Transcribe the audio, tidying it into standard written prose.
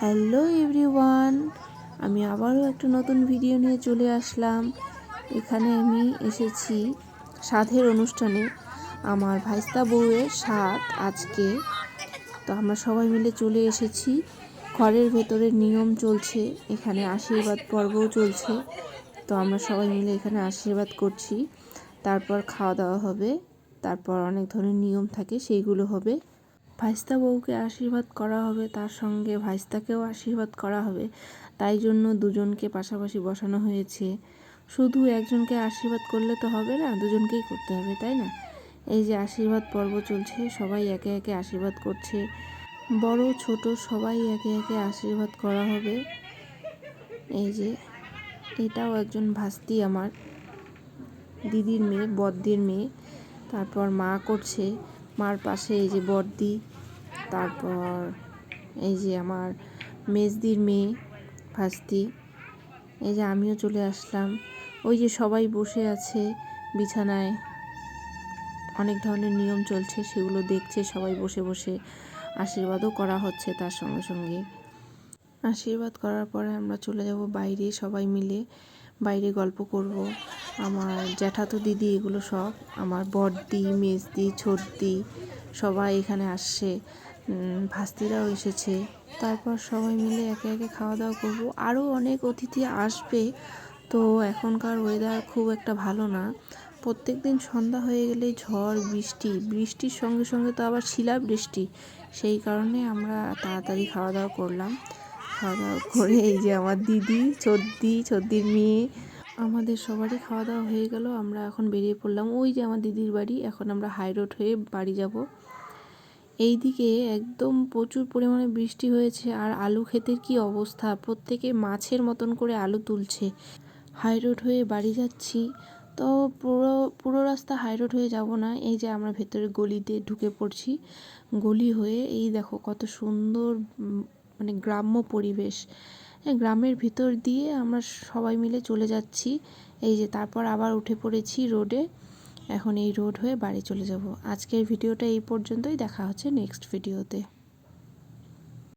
Hello everyone, আমি আবারও একটা নতুন ভিডিও নিয়ে চলে আসলাম। এখানে আমি এসেছি সাধের অনুষ্ঠানে। আমার ভাইস্তা বউয়ের সাধ আজকে, তো আমরা সবাই মিলে চলে এসেছি। ঘরের ভেতরে নিয়ম চলছে, এখানে আশীর্বাদ পর্বও চলছে। তো আমরা সবাই মিলে এখানে আশীর্বাদ করছি, তারপর খাওয়া দাওয়া হবে, তারপর অনেক ধরনের নিয়ম থাকে সেইগুলো হবে। ভাইস্তা বউকে আশীর্বাদ করা হবে, তার সঙ্গে ভাইস্তাকেও আশীর্বাদ করা হবে। তাই জন্য দুজনকে পাশাপাশি বসানো হয়েছে। শুধু একজনকে আশীর্বাদ করলে তো হবে না, দুজনকেই করতে হবে, তাই না? এই যে আশীর্বাদ পর্ব চলছে, সবাই একে একে আশীর্বাদ করছে। বড় ছোট সবাই একে একে আশীর্বাদ করা হবে। এই যে এটাও একজন ভাস্তি, আমার দিদির মেয়ে, বড়দির মেয়ে। তারপর মা করছে, মার পাশে এই যে বড়দি, তারপর এই যে আমার মেজদির মেয়ে ভাস্তি। এই যে আমিও চলে আসলাম। ওই যে সবাই বসে আছে বিছানায়, অনেক ধরনের নিয়ম চলছে, সেগুলো দেখছে সবাই বসে বসে। আশীর্বাদও করা হচ্ছে তার সঙ্গে সঙ্গে। আশীর্বাদ করার পরে আমরা চলে যাব বাইরে, সবাই মিলে বাইরে গল্প করব। আমার জ্যাঠাতো দিদি এগুলো সব, আমার বড়দি, মেজদি, ছোটদি সবাই এখানে আসছে, ভাস্তিরাও এসেছে। তারপর সবাই মিলে একে একে খাওয়া দাওয়া করব। আরও অনেক অতিথি আসবে। তো এখনকার ওয়েদার খুব একটা ভালো না, প্রত্যেক দিন সন্ধ্যা হয়ে গেলেই ঝড় বৃষ্টির সঙ্গে সঙ্গে তো আবার শিলাবৃষ্টি। সেই কারণে আমরা তাড়াতাড়ি খাওয়া দাওয়া করলাম। খাওয়া দাওয়া করে এই যে আমার দিদি, ছোটদির মেয়ে, আমাদের সবারই খাওয়া দাওয়া হয়ে গেল। আমরা এখন বেরিয়ে পড়লাম। ওই যে আমার দিদির বাড়ি। এখন আমরা হাই রোড হয়ে বাড়ি যাব। এই দিকে একদম প্রচুর পরিমাণে বৃষ্টি হয়েছে, আর আলু ক্ষেতের কি অবস্থা, প্রত্যেকে মাছের মতন করে আলু তুলছে। হাই রোড হয়ে বাড়ি যাচ্ছি, তো পুরো রাস্তা হাই রোড হয়ে যাব না। এই যে আমরা ভেতরে গলিতে ঢুকে পড়ছি। গলি হয়ে এই দেখো কত সুন্দর মানে গ্রাম্য পরিবেশ। গ্রামের ভিতর দিয়ে আমরা সবাই মিলে চলে যাচ্ছি। এই যে তারপর আবার উঠে পড়েছি রোডে। এখন এই রোড হয়ে বাড়ি চলে যাব। আজকের ভিডিওটা এই পর্যন্তই, দেখা হচ্ছে নেক্সট ভিডিওতে।